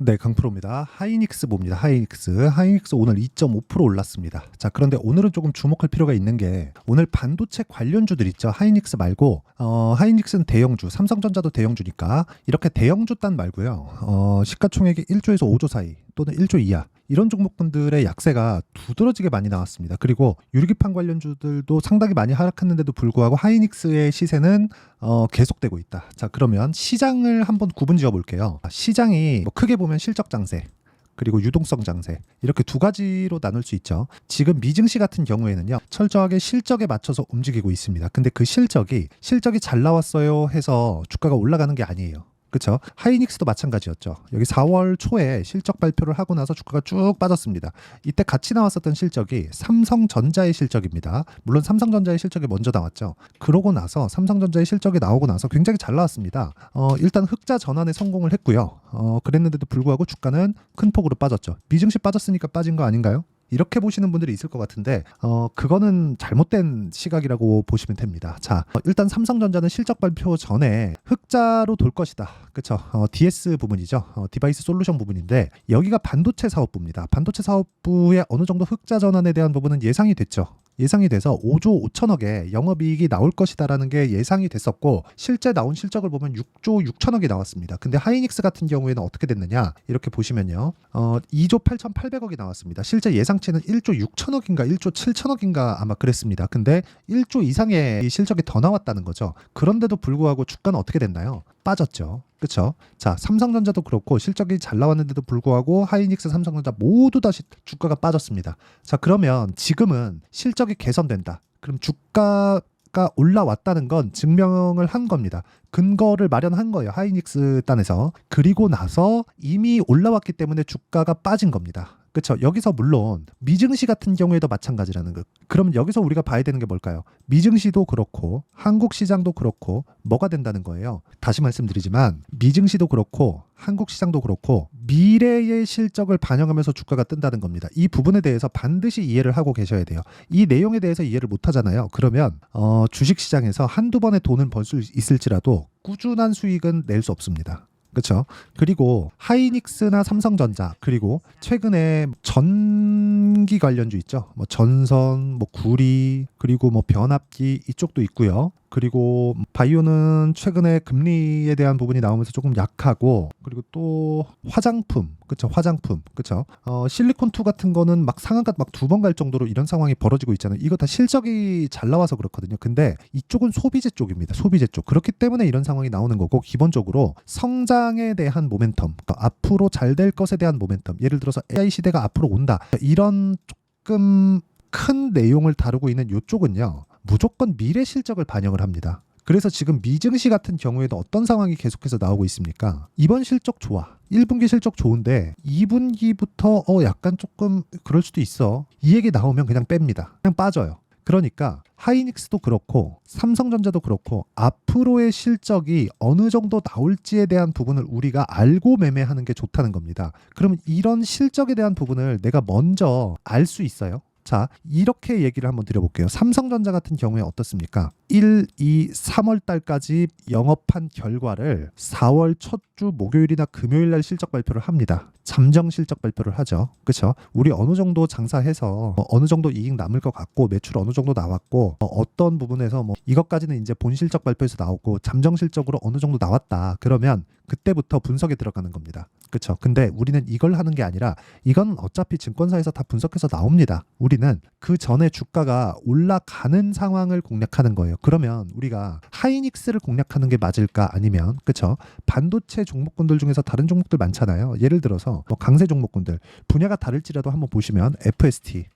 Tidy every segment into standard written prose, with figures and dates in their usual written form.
네, 강프로입니다. 하이닉스 봅니다. 하이닉스 오늘 2.5% 올랐습니다. 자, 그런데 오늘은 조금 주목할 필요가 있는 게 오늘 반도체 관련주들 있죠. 하이닉스 말고 하이닉스는 대형주, 삼성전자도 대형주니까 이렇게 대형주 단 말고요. 시가총액이 1조에서 5조 사이 또는 1조 이하 이런 종목군들의 약세가 두드러지게 많이 나왔습니다. 그리고 유리기판 관련주들도 상당히 많이 하락했는데도 불구하고 하이닉스의 시세는 계속되고 있다. 자, 그러면 시장을 한번 구분 지어 볼게요. 시장이 뭐 크게 보면 실적 장세 그리고 유동성 장세 이렇게 두 가지로 나눌 수 있죠. 지금 미증시 같은 경우에는요, 철저하게 실적에 맞춰서 움직이고 있습니다. 근데 그 실적이 잘 나왔어요 해서 주가가 올라가는 게 아니에요. 그렇죠? 하이닉스도 마찬가지였죠. 여기 4월 초에 실적 발표를 하고 나서 주가가 쭉 빠졌습니다. 이때 같이 나왔었던 실적이 삼성전자의 실적입니다. 물론 삼성전자의 실적이 먼저 나왔죠. 그러고 나서 삼성전자의 실적이 나오고 나서 굉장히 잘 나왔습니다. 일단 흑자 전환에 성공을 했고요. 그랬는데도 불구하고 주가는 큰 폭으로 빠졌죠. 미증시 빠졌으니까 빠진 거 아닌가요? 이렇게 보시는 분들이 있을 것 같은데 그거는 잘못된 시각이라고 보시면 됩니다. 자, 일단 삼성전자는 실적 발표 전에 흑자로 돌 것이다. 그렇죠? DS 부분이죠. 디바이스 솔루션 부분인데 여기가 반도체 사업부입니다. 반도체 사업부의 어느 정도 흑자 전환에 대한 부분은 예상이 됐죠. 예상이 돼서 5조 5천억의 영업이익이 나올 것이다라는 게 예상이 됐었고 실제 나온 실적을 보면 6조 6천억이 나왔습니다. 근데 하이닉스 같은 경우에는 어떻게 됐느냐 이렇게 보시면요. 2조 8,800억이 나왔습니다. 실제 예상치는 1조 6천억인가 1조 7천억인가 아마 그랬습니다. 근데 1조 이상의 실적이 더 나왔다는 거죠. 그런데도 불구하고 주가는 어떻게 됐나요? 빠졌죠. 그렇죠? 자, 삼성전자도 그렇고 실적이 잘 나왔는데도 불구하고 하이닉스, 삼성전자 모두 다 주가가 빠졌습니다. 자, 그러면 지금은 실적이 개선된다. 그럼 주가가 올라왔다는 건 증명을 한 겁니다. 근거를 마련한 거예요. 하이닉스 단에서. 그리고 나서 이미 올라왔기 때문에 주가가 빠진 겁니다. 그렇죠. 여기서 물론 미증시 같은 경우에도 마찬가지라는 거. 그러면 여기서 우리가 봐야 되는 게 뭘까요? 미증시도 그렇고 한국 시장도 그렇고 뭐가 된다는 거예요. 다시 말씀드리지만 미증시도 그렇고 한국 시장도 그렇고 미래의 실적을 반영하면서 주가가 뜬다는 겁니다. 이 부분에 대해서 반드시 이해를 하고 계셔야 돼요. 이 내용에 대해서 이해를 못 하잖아요. 그러면 주식 시장에서 한두 번의 돈은 벌 수 있을지라도 꾸준한 수익은 낼 수 없습니다. 그렇죠. 그리고 하이닉스나 삼성전자 그리고 최근에 전기 관련주 있죠. 뭐 전선, 뭐 구리 그리고 뭐 변압기 이쪽도 있고요. 그리고 바이오는 최근에 금리에 대한 부분이 나오면서 조금 약하고 그리고 또 화장품 그렇죠. 화장품 그렇죠. 실리콘2 같은 거는 막 상한가 막 두 번 갈 정도로 이런 상황이 벌어지고 있잖아요. 이거 다 실적이 잘 나와서 그렇거든요. 근데 이쪽은 소비재 쪽입니다. 소비재 쪽. 그렇기 때문에 이런 상황이 나오는 거고 기본적으로 성장에 대한 모멘텀 앞으로 잘 될 것에 대한 모멘텀 예를 들어서 AI 시대가 앞으로 온다. 이런 조금 큰 내용을 다루고 있는 이쪽은요. 무조건 미래 실적을 반영을 합니다. 그래서 지금 미증시 같은 경우에도 어떤 상황이 계속해서 나오고 있습니까? 이번 실적 좋아. 1분기 실적 좋은데 2분기부터 약간 조금 그럴 수도 있어. 이 얘기 나오면 그냥 뺍니다. 그냥 빠져요. 그러니까 하이닉스도 그렇고 삼성전자도 그렇고 앞으로의 실적이 어느 정도 나올지에 대한 부분을 우리가 알고 매매하는 게 좋다는 겁니다. 그러면 이런 실적에 대한 부분을 내가 먼저 알 수 있어요. 자, 이렇게 얘기를 한번 드려볼게요. 삼성전자 같은 경우에 어떻습니까? 1, 2, 3월 달까지 영업한 결과를 4월 첫 주 목요일이나 금요일 날 실적 발표를 합니다. 잠정 실적 발표를 하죠. 그렇죠? 우리 어느 정도 장사해서 어느 정도 이익 남을 것 같고 매출 어느 정도 나왔고 어떤 부분에서 뭐 이것까지는 이제 본 실적 발표에서 나오고 잠정 실적으로 어느 정도 나왔다. 그러면 그때부터 분석에 들어가는 겁니다. 그렇죠? 근데 우리는 이걸 하는 게 아니라 이건 어차피 증권사에서 다 분석해서 나옵니다. 우리는 그 전에 주가가 올라가는 상황을 공략하는 거예요. 그러면 우리가 하이닉스를 공략하는 게 맞을까? 아니면 그렇죠? 반도체 종목군들 중에서 다른 종목들 많잖아요. 예를 들어서 뭐 강세 종목군들 분야가 다를지라도 한번 보시면 FST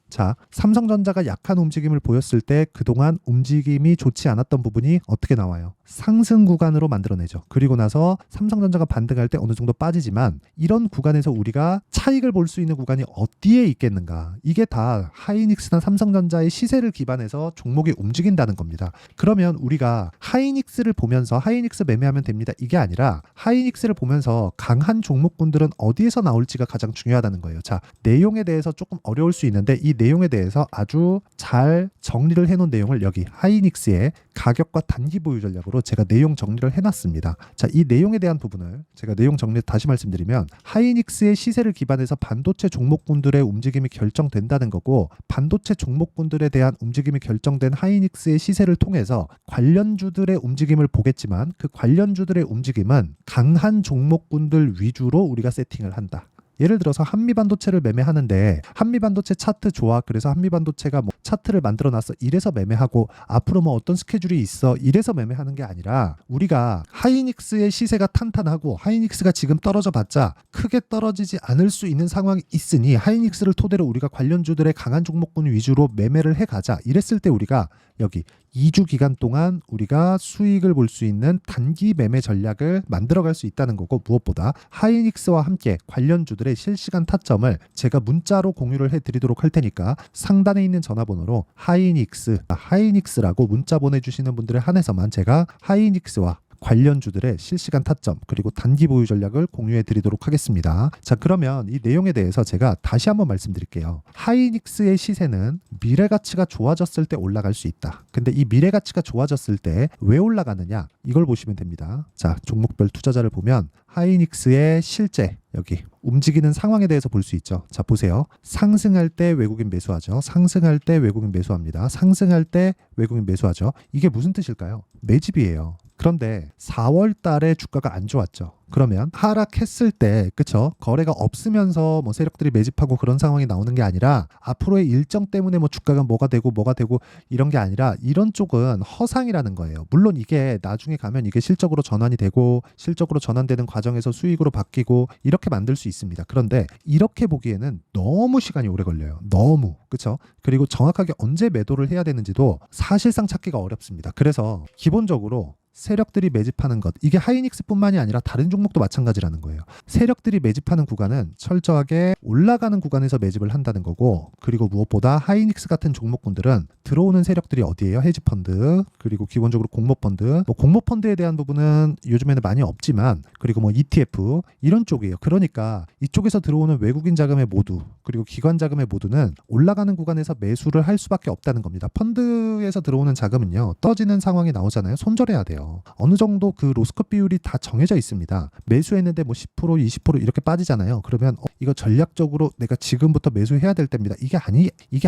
자, 삼성전자가 약한 움직임을 보였을 때 그동안 움직임이 좋지 않았던 부분이 어떻게 나와요? 상승 구간으로 만들어내죠. 그리고 나서 삼성전자가 반등할 때 어느 정도 빠지지만 이런 구간에서 우리가 차익을 볼 수 있는 구간이 어디에 있겠는가? 이게 다 하이닉스나 삼성전자의 시세를 기반해서 종목이 움직인다는 겁니다. 그러면 우리가 하이닉스를 보면서 하이닉스 매매하면 됩니다. 이게 아니라 하이닉스를 보면서 강한 종목군들은 어디에서 나올지가 가장 중요하다는 거예요. 자, 내용에 대해서 조금 어려울 수 있는데 이 내용에 대해서 아주 잘 정리를 해놓은 내용을 여기 하이닉스의 가격과 단기 보유 전략으로 제가 내용 정리를 해놨습니다. 자, 이 내용에 대한 부분을 제가 내용 정리 다시 말씀드리면 하이닉스의 시세를 기반해서 반도체 종목군들의 움직임이 결정된다는 거고, 반도체 종목군들에 대한 움직임이 결정된 하이닉스의 시세를 통해서 관련주들의 움직임을 보겠지만 그 관련주들의 움직임은 강한 종목군들 위주로 우리가 세팅을 한다. 예를 들어서 한미반도체를 매매하는데 한미반도체 차트 좋아, 그래서 한미반도체가 뭐 차트를 만들어 놨어, 이래서 매매하고 앞으로 뭐 어떤 스케줄이 있어, 이래서 매매하는 게 아니라 우리가 하이닉스의 시세가 탄탄하고 하이닉스가 지금 떨어져 봤자 크게 떨어지지 않을 수 있는 상황이 있으니 하이닉스를 토대로 우리가 관련주들의 강한 종목군 위주로 매매를 해가자, 이랬을 때 우리가 여기 2주 기간 동안 우리가 수익을 볼 수 있는 단기 매매 전략을 만들어갈 수 있다는 거고, 무엇보다 하이닉스와 함께 관련주들의 실시간 타점을 제가 문자로 공유를 해드리도록 할 테니까 상단에 있는 전화번호로 하이닉스라고 문자 보내주시는 분들에 한해서만 제가 하이닉스와 관련주들의 실시간 타점 그리고 단기 보유 전략을 공유해 드리도록 하겠습니다. 자, 그러면 이 내용에 대해서 제가 다시 한번 말씀드릴게요. 하이닉스의 시세는 미래 가치가 좋아졌을 때 올라갈 수 있다. 근데 이 미래 가치가 좋아졌을 때 왜 올라가느냐, 이걸 보시면 됩니다. 자, 종목별 투자자를 보면 하이닉스의 실제 여기 움직이는 상황에 대해서 볼 수 있죠. 자, 보세요. 상승할 때 외국인 매수하죠. 상승할 때 외국인 매수합니다. 상승할 때 외국인 매수하죠. 이게 무슨 뜻일까요? 매집이에요. 그런데 4월 달에 주가가 안 좋았죠. 그러면 하락했을 때, 그쵸? 거래가 없으면서 뭐 세력들이 매집하고 그런 상황이 나오는 게 아니라 앞으로의 일정 때문에 뭐 주가가 뭐가 되고 이런 게 아니라 이런 쪽은 허상이라는 거예요. 물론 이게 나중에 가면 이게 실적으로 전환이 되고 실적으로 전환되는 과정에서 수익으로 바뀌고 이렇게 만들 수 있습니다. 그런데 이렇게 보기에는 너무 시간이 오래 걸려요. 너무. 그쵸? 그리고 정확하게 언제 매도를 해야 되는지도 사실상 찾기가 어렵습니다. 그래서 기본적으로 세력들이 매집하는 것, 이게 하이닉스뿐만이 아니라 다른 종목도 마찬가지라는 거예요. 세력들이 매집하는 구간은 철저하게 올라가는 구간에서 매집을 한다는 거고, 그리고 무엇보다 하이닉스 같은 종목군들은 들어오는 세력들이 어디예요? 헤지펀드, 그리고 기본적으로 공모펀드, 뭐 공모펀드에 대한 부분은 요즘에는 많이 없지만, 그리고 뭐 ETF 이런 쪽이에요. 그러니까 이쪽에서 들어오는 외국인 자금의 모두, 그리고 기관 자금의 모두는 올라가는 구간에서 매수를 할 수밖에 없다는 겁니다. 펀드에서 들어오는 자금은요, 떨어지는 상황이 나오잖아요. 손절해야 돼요. 어느 정도 그 로스컷 비율이 다 정해져 있습니다. 매수했는데 뭐 10%, 20% 이렇게 빠지잖아요. 그러면 이거 전략적으로 내가 지금부터 매수해야 될 때입니다. 이게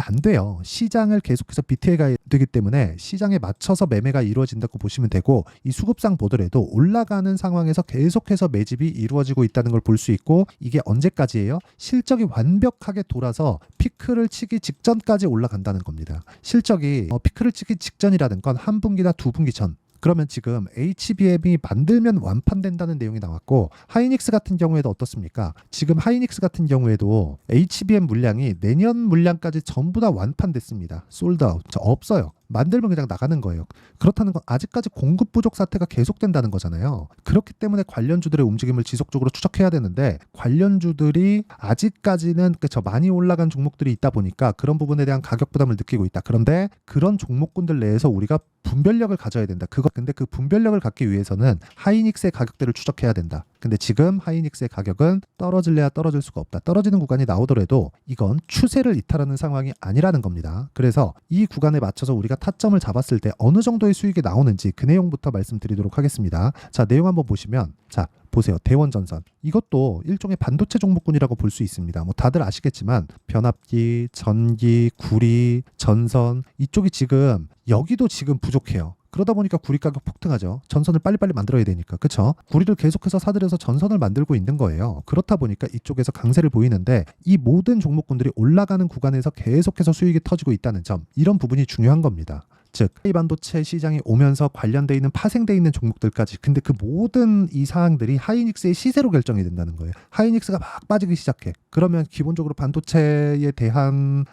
안 돼요. 시장을 계속해서 비트해가야 되기 때문에 시장에 맞춰서 매매가 이루어진다고 보시면 되고, 이 수급상 보더라도 올라가는 상황에서 계속해서 매집이 이루어지고 있다는 걸 볼 수 있고, 이게 언제까지예요? 실적이 완벽하게 돌아서 피크를 치기 직전까지 올라간다는 겁니다. 실적이 피크를 치기 직전이라는 건 한 분기나 두 분기 전. 그러면 지금 HBM이 만들면 완판된다는 내용이 나왔고, 하이닉스 같은 경우에도 어떻습니까? 지금 하이닉스 같은 경우에도 HBM 물량이 내년 물량까지 전부 다 완판됐습니다. 솔드아웃. 없어요. 만들면 그냥 나가는 거예요. 그렇다는 건 아직까지 공급 부족 사태가 계속된다는 거잖아요. 그렇기 때문에 관련주들의 움직임을 지속적으로 추적해야 되는데, 관련주들이 아직까지는 그쵸, 많이 올라간 종목들이 있다 보니까 그런 부분에 대한 가격 부담을 느끼고 있다. 그런데 그런 종목군들 내에서 우리가 분별력을 가져야 된다. 근데 그 분별력을 갖기 위해서는 하이닉스의 가격대를 추적해야 된다. 근데 지금 하이닉스의 가격은 떨어질래야 떨어질 수가 없다. 떨어지는 구간이 나오더라도 이건 추세를 이탈하는 상황이 아니라는 겁니다. 그래서 이 구간에 맞춰서 우리가 타점을 잡았을 때 어느 정도의 수익이 나오는지 그 내용부터 말씀드리도록 하겠습니다. 자, 내용 한번 보시면, 자, 보세요. 대원전선. 이것도 일종의 반도체 종목군이라고 볼 수 있습니다. 뭐 다들 아시겠지만 변압기, 전기, 구리, 전선, 이쪽이 지금 여기도 지금 부족해요. 그러다 보니까 구리 가격 폭등하죠. 전선을 빨리빨리 만들어야 되니까. 그쵸? 구리를 계속해서 사들여서 전선을 만들고 있는 거예요. 그렇다 보니까 이쪽에서 강세를 보이는데, 이 모든 종목군들이 올라가는 구간에서 계속해서 수익이 터지고 있다는 점, 이런 부분이 중요한 겁니다. 즉, 반도체 시장이 오면서 관련돼 있는 파생돼 있는 종목들까지, 근데 그 모든 이 사항들이 하이닉스의 시세로 결정이 된다는 거예요. 하이닉스가 막 빠지기 시작해. 그러면 기본적으로 반도체에 대한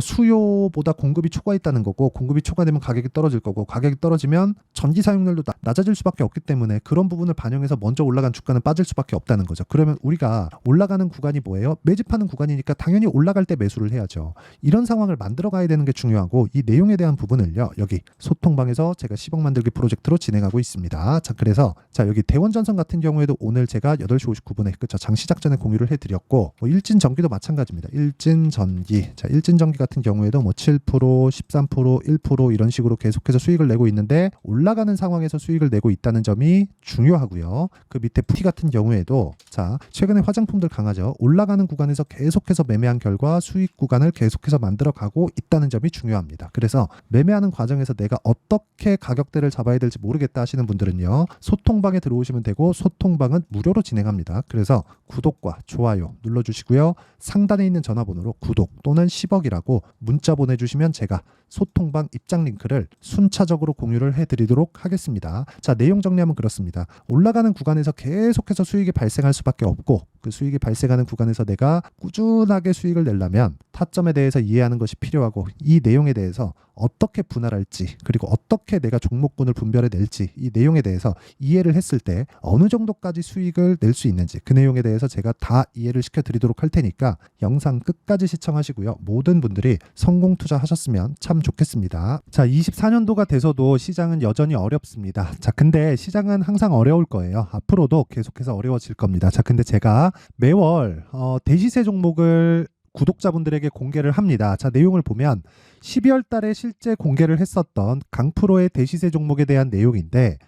수요보다 공급이 초과했다는 거고, 공급이 초과되면 가격이 떨어질 거고, 가격이 떨어지면 전기 사용률도 낮아질 수밖에 없기 때문에 그런 부분을 반영해서 먼저 올라간 주가는 빠질 수밖에 없다는 거죠. 그러면 우리가 올라가는 구간이 뭐예요? 매집하는 구간이니까 당연히 올라갈 때 매수를 해야죠. 이런 상황을 만들어 가야 되는 게 중요하고, 이 내용에 대한 부분을요, 여기 소통방에서 제가 10억 만들기 프로젝트로 진행하고 있습니다. 자, 그래서 자, 여기 대원전선 같은 경우에도 오늘 제가 8시 59분에 그쵸, 장 시작 전에 공유를 해드렸고, 일진전기도 마찬가지입니다. 일진전기, 자, 일진전기 같은 경우에도 7%, 13%, 1% 이런 식으로 계속해서 수익을 내고 있는데, 올라가는 상황에서 수익을 내고 있다는 점이 중요하고요. 그 밑에 T 같은 경우에도 자, 최근에 화장품들 강하죠. 올라가는 구간에서 계속해서 매매한 결과 수익 구간을 계속해서 만들어가고 있다는 점이 중요합니다. 그래서 매매하는 과정에서 내가 어떻게 가격대를 잡아야 될지 모르겠다 하시는 분들은요, 소통방에 들어오시면 되고, 소통방은 무료로 진행합니다. 그래서 구독과 좋아요 눌러주시고요, 상단에 있는 전화번호로 구독 또는 10억이라고 문자 보내주시면 제가 소통방 입장 링크를 순차적으로 공유를 해드리도록 하겠습니다. 자, 내용 정리하면 그렇습니다. 올라가는 구간에서 계속해서 수익이 발생할 수밖에 없고, 그 수익이 발생하는 구간에서 내가 꾸준하게 수익을 내려면 타점에 대해서 이해하는 것이 필요하고, 이 내용에 대해서 어떻게 분할할지, 그리고 어떻게 내가 종목군을 분별해 낼지, 이 내용에 대해서 이해를 했을 때 어느 정도까지 수익을 낼 수 있는지, 그 내용에 대해서 제가 다 이해를 시켜드리도록 할 테니까 영상 끝까지 시청하시고요. 모든 분들이 성공 투자하셨으면 참 좋겠습니다. 자, 24년도가 돼서도 시장은 여전히 어렵습니다. 자, 근데 시장은 항상 어려울 거예요. 앞으로도 계속해서 어려워질 겁니다. 자, 근데 제가 매월 대시세 종목을 구독자분들에게 공개를 합니다. 자, 내용을 보면 12월 달에 실제 공개를 했었던 강프로의 대시세 종목에 대한 내용인데,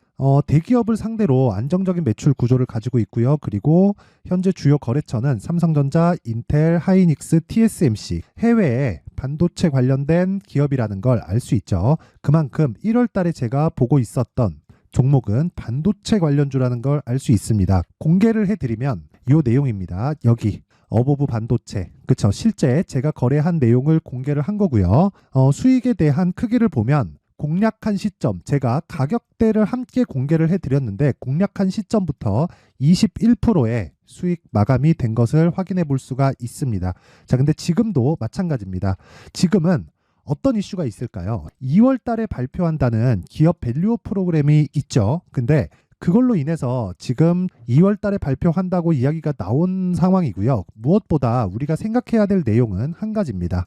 대기업을 상대로 안정적인 매출 구조를 가지고 있고요. 그리고 현재 주요 거래처는 삼성전자, 인텔, 하이닉스, TSMC, 해외에 반도체 관련된 기업이라는 걸 알 수 있죠. 그만큼 1월 달에 제가 보고 있었던 종목은 반도체 관련주라는 걸 알 수 있습니다. 공개를 해드리면 이 내용입니다. 여기 어보브 반도체, 그쵸, 실제 제가 거래한 내용을 공개를 한 거고요. 수익에 대한 크기를 보면 공략한 시점, 제가 가격대를 함께 공개를 해드렸는데, 공략한 시점부터 21%의 수익 마감이 된 것을 확인해 볼 수가 있습니다. 자, 근데 지금도 마찬가지입니다. 지금은 어떤 이슈가 있을까요? 2월 달에 발표한다는 기업 밸류업 프로그램이 있죠. 근데 그걸로 인해서 지금 2월 달에 발표한다고 이야기가 나온 상황이고요. 무엇보다 우리가 생각해야 될 내용은 한 가지입니다.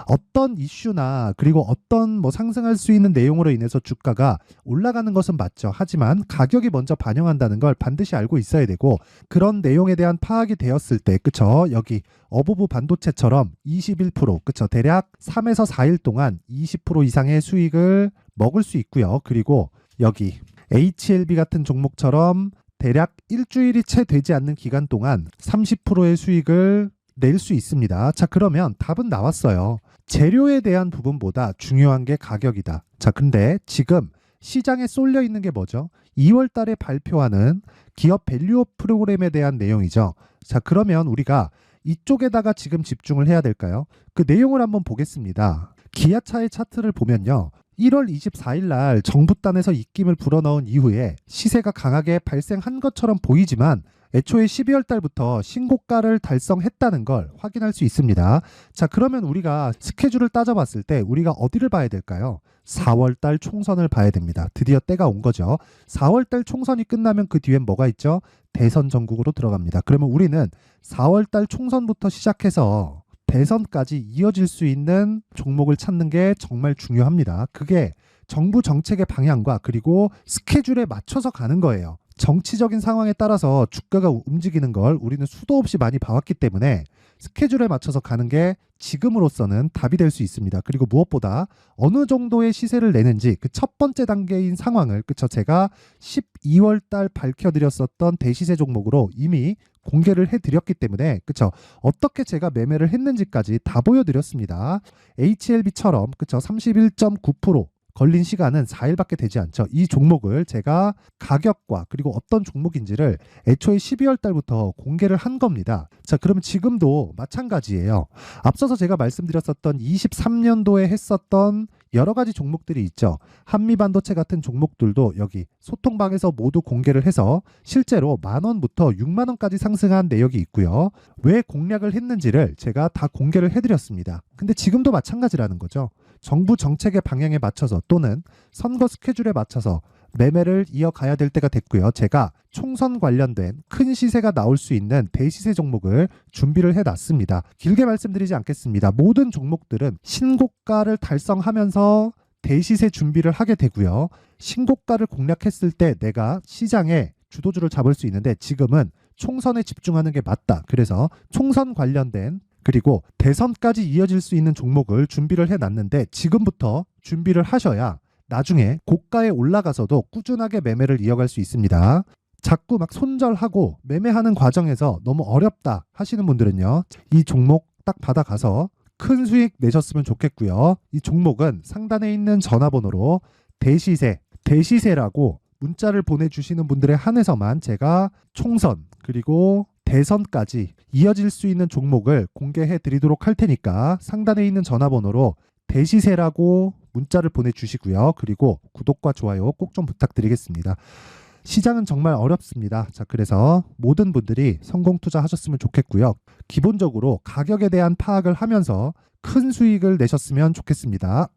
어떤 이슈나 그리고 어떤 상승할 수 있는 내용으로 인해서 주가가 올라가는 것은 맞죠. 하지만 가격이 먼저 반영한다는 걸 반드시 알고 있어야 되고, 그런 내용에 대한 파악이 되었을 때, 그쵸, 여기 어보브 반도체처럼 21%, 그쵸, 대략 3에서 4일 동안 20% 이상의 수익을 먹을 수 있고요. 그리고 여기 HLB 같은 종목처럼 대략 일주일이 채 되지 않는 기간 동안 30%의 수익을 낼 수 있습니다. 자, 그러면 답은 나왔어요. 재료에 대한 부분보다 중요한 게 가격이다. 자, 근데 지금 시장에 쏠려 있는 게 뭐죠? 2월 달에 발표하는 기업 밸류업 프로그램에 대한 내용이죠. 자, 그러면 우리가 이쪽에다가 지금 집중을 해야 될까요? 그 내용을 한번 보겠습니다. 기아차의 차트를 보면요, 1월 24일 날 정부단에서 입김을 불어넣은 이후에 시세가 강하게 발생한 것처럼 보이지만, 애초에 12월 달부터 신고가를 달성했다는 걸 확인할 수 있습니다. 자, 그러면 우리가 스케줄을 따져봤을 때 우리가 어디를 봐야 될까요? 4월 달 총선을 봐야 됩니다. 드디어 때가 온 거죠. 4월 달 총선이 끝나면 그 뒤엔 뭐가 있죠? 대선 전국으로 들어갑니다. 그러면 우리는 4월 달 총선부터 시작해서 대선까지 이어질 수 있는 종목을 찾는 게 정말 중요합니다. 그게 정부 정책의 방향과 그리고 스케줄에 맞춰서 가는 거예요. 정치적인 상황에 따라서 주가가 움직이는 걸 우리는 수도 없이 많이 봐왔기 때문에 스케줄에 맞춰서 가는 게 지금으로서는 답이 될 수 있습니다. 그리고 무엇보다 어느 정도의 시세를 내는지 그 첫 번째 단계인 상황을, 그쵸, 제가 12월 달 밝혀드렸었던 대시세 종목으로 이미 공개를 해드렸기 때문에, 그쵸, 어떻게 제가 매매를 했는지까지 다 보여드렸습니다. HLB처럼, 그쵸, 31.9% 걸린 시간은 4일밖에 되지 않죠. 이 종목을 제가 가격과 그리고 어떤 종목인지를 애초에 12월 달부터 공개를 한 겁니다. 자, 그러면 지금도 마찬가지예요. 앞서서 제가 말씀드렸었던 23년도에 했었던 여러 가지 종목들이 있죠. 한미반도체 같은 종목들도 여기 소통방에서 모두 공개를 해서 실제로 10,000원부터 60,000원까지 상승한 내역이 있고요. 왜 공략을 했는지를 제가 다 공개를 해드렸습니다. 근데 지금도 마찬가지라는 거죠. 정부 정책의 방향에 맞춰서 또는 선거 스케줄에 맞춰서 매매를 이어가야 될 때가 됐고요. 제가 총선 관련된 큰 시세가 나올 수 있는 대시세 종목을 준비를 해놨습니다. 길게 말씀드리지 않겠습니다. 모든 종목들은 신고가를 달성하면서 대시세 준비를 하게 되고요. 신고가를 공략했을 때 내가 시장에 주도주를 잡을 수 있는데 지금은 총선에 집중하는 게 맞다. 그래서 총선 관련된 그리고 대선까지 이어질 수 있는 종목을 준비를 해놨는데 지금부터 준비를 하셔야 나중에 고가에 올라가서도 꾸준하게 매매를 이어갈 수 있습니다. 자꾸 막 손절하고 매매하는 과정에서 너무 어렵다 하시는 분들은요. 이 종목 딱 받아가서 큰 수익 내셨으면 좋겠고요. 이 종목은 상단에 있는 전화번호로 대시세라고 문자를 보내주시는 분들에 한해서만 제가 총선 그리고 대선까지 이어질 수 있는 종목을 공개해 드리도록 할 테니까 상단에 있는 전화번호로 대시세라고 문자를 보내주시고요. 그리고 구독과 좋아요 꼭 좀 부탁드리겠습니다. 시장은 정말 어렵습니다. 자, 그래서 모든 분들이 성공 투자하셨으면 좋겠고요. 기본적으로 가격에 대한 파악을 하면서 큰 수익을 내셨으면 좋겠습니다.